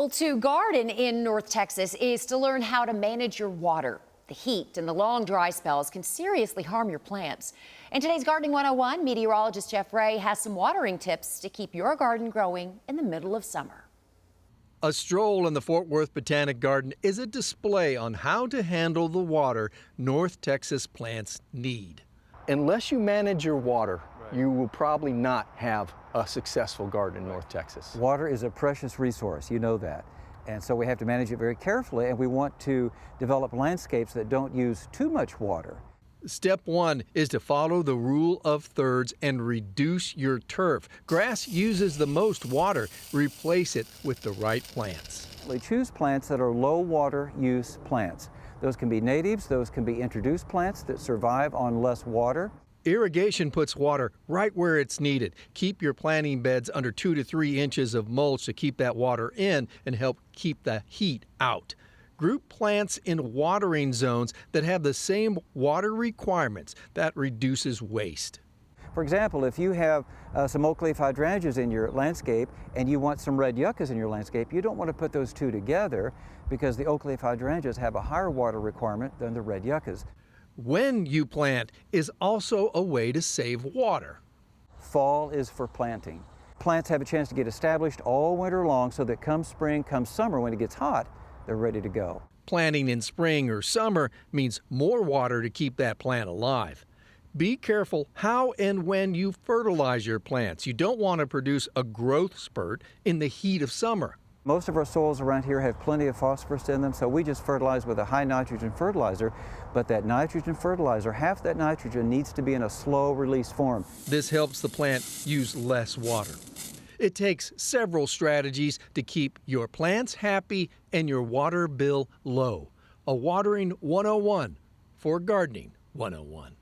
Well, to garden in North Texas is to learn how to manage your water. The heat and the long dry spells can seriously harm your plants. In today's Gardening 101, meteorologist Jeff Ray has some watering tips to keep your garden growing in the middle of summer. A stroll in the Fort Worth Botanic Garden is a display on how to handle the water North Texas plants need. Unless you manage your water, you will probably not have a successful garden in North Texas. Water is a precious resource, you know that. And so we have to manage it very carefully, and we want to develop landscapes that don't use too much water. Step one is to follow the rule of thirds and reduce your turf. Grass uses the most water. Replace it with the right plants. We choose plants that are low water use plants. Those can be natives, those can be introduced plants that survive on less water. Irrigation puts water right where it's needed. Keep your planting beds under 2 to 3 inches of mulch to keep that water in and help keep the heat out. Group plants in watering zones that have the same water requirements. That reduces waste. For example, if you have some oak leaf hydrangeas in your landscape and you want some red yuccas in your landscape, you don't want to put those two together because the oak leaf hydrangeas have a higher water requirement than the red yuccas. When you plant is also a way to save water. Fall is for planting. Plants have a chance to get established all winter long so that come spring, come summer, when it gets hot, they're ready to go. Planting in spring or summer means more water to keep that plant alive. Be careful how and when you fertilize your plants. You don't want to produce a growth spurt in the heat of summer. Most of our soils around here have plenty of phosphorus in them, so we just fertilize with a high nitrogen fertilizer. But that nitrogen fertilizer, half that nitrogen needs to be in a slow release form. This helps the plant use less water. It takes several strategies to keep your plants happy and your water bill low. A Watering 101 for Gardening 101.